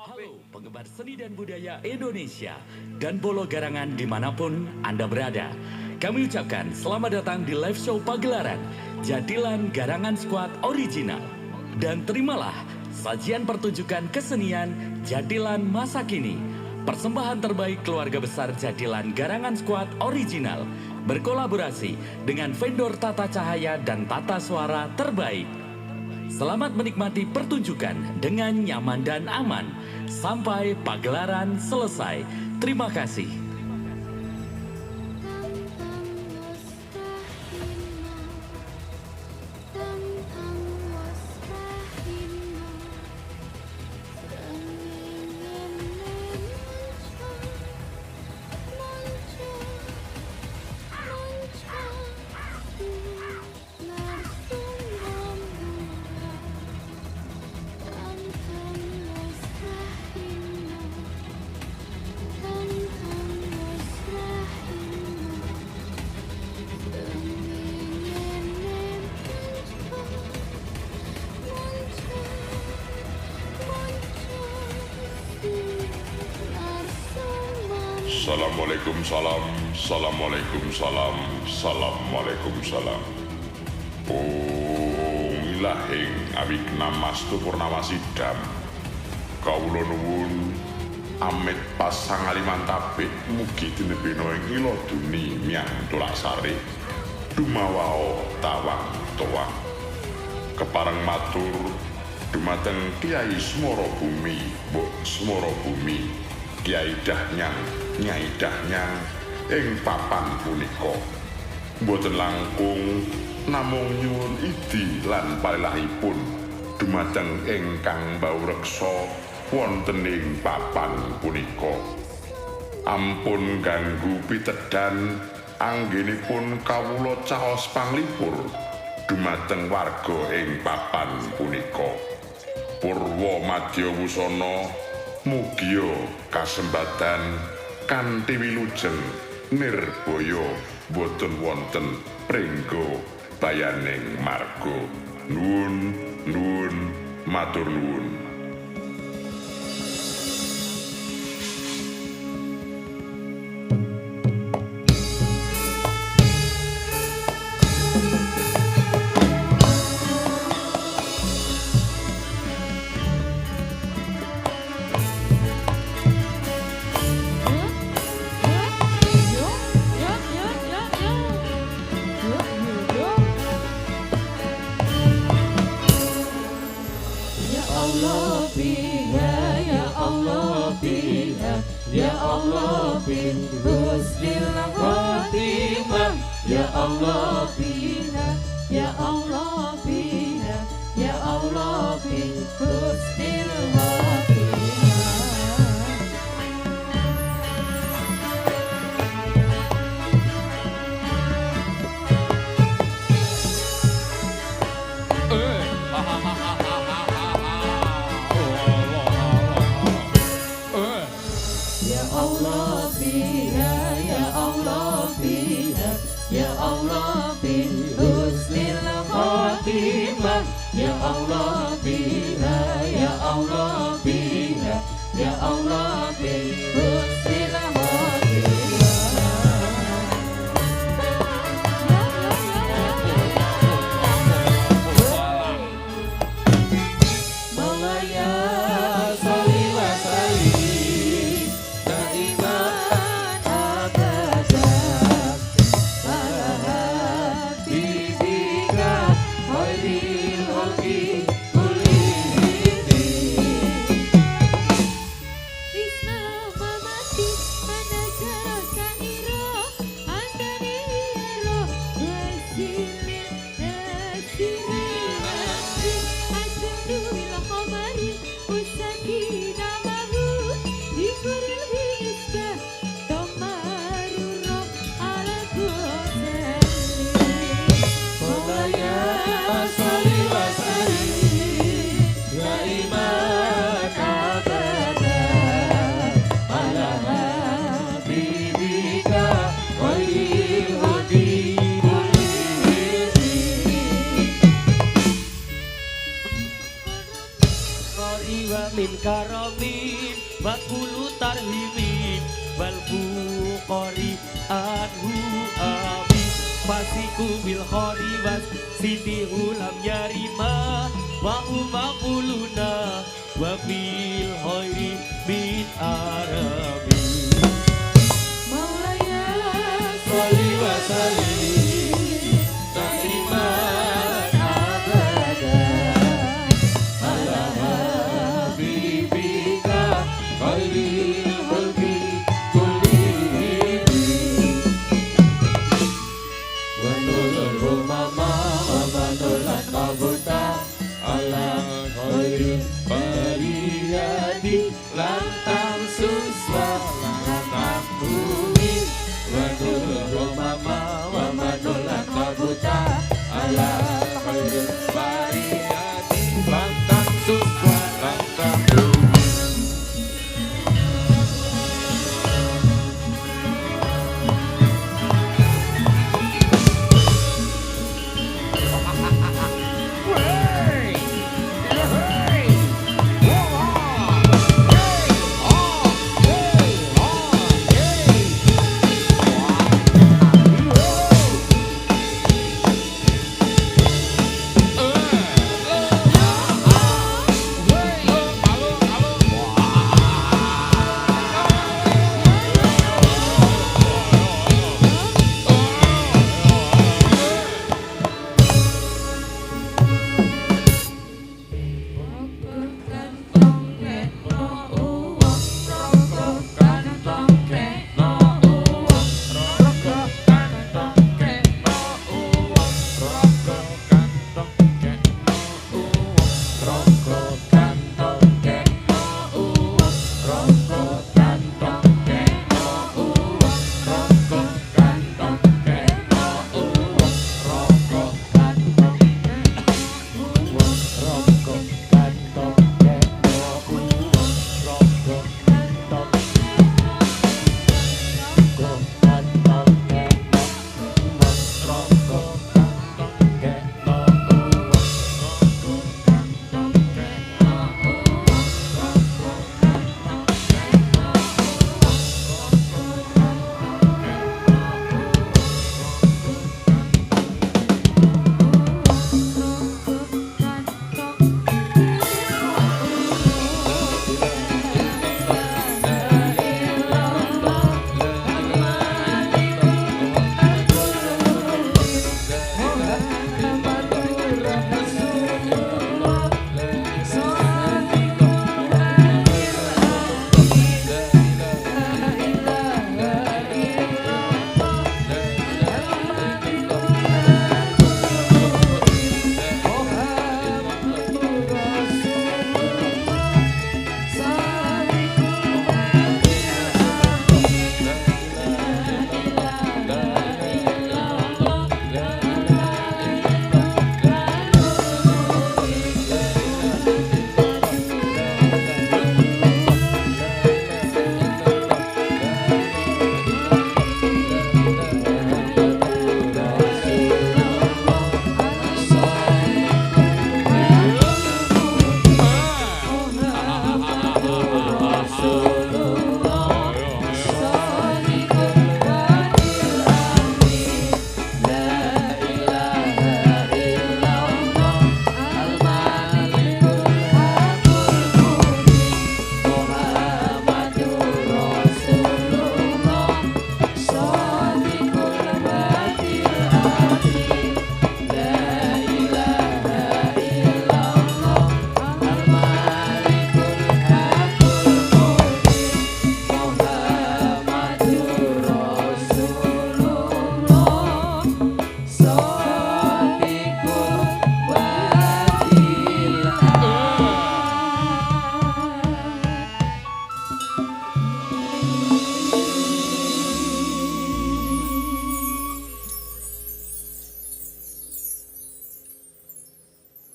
Halo penggemar seni dan budaya Indonesia dan Bolo Garangan dimanapun Anda berada. Kami ucapkan selamat datang di live show pagelaran Jadilan Garangan Squad Original. Dan terimalah sajian pertunjukan kesenian Jadilan Masa Kini. Persembahan terbaik keluarga besar Jadilan Garangan Squad Original. Berkolaborasi dengan vendor tata cahaya dan tata suara terbaik. Selamat menikmati pertunjukan dengan nyaman dan aman. Sampai pagelaran selesai. Terima kasih. Assalamualaikum salam, Assalamualaikum salam, Assalamualaikum salam. Om ilahing awikna mastu purnama sidam. Kawula nuwun amit pasang alimantapik mugi tinebena ing ila duni miang tulaksari dumawao tawang toang. Kepareng matur dumateng Kiai Smoro Bumi, Mbok Smoro Bumi, Kiai Dahnyang, Nyai Dahnyang ing papan punika. Mboten langkung namung nyuwun idi lan palelahipun dumateng ingkang mbawreksa wonten ing papan punika. Ampun ganggu pitedan anggenipun kawula caos panglipur dumateng warga ing papan punika. Purwa madya wusana mugia kasembatan kanthi wilujeng nirbaya boten wonten pringga bayaning marga. Nuwun, nuwun, matur nuwun. Ya Allah bin husnil khotimah, Ya Allah bina, Ya Allah bina, Ya Allah bin husnil khotimah. Ya Allah bina, Ya Allah bina, Ya Allah bin husnil khotimah, Ya Allah bina, syukri wa min karamin Bakulu tarhimin Wal fuqari anhu abi Fasiku bil khori was sidi ulam yarima Wa umaquluna wa bil khairi min arabi Maulaya Sholli wa sallim Tasliman abadan Ala habibika khairil mulki kullihim Wa nurul rumama wa manulan kabuta Ala khairil bariyati lantar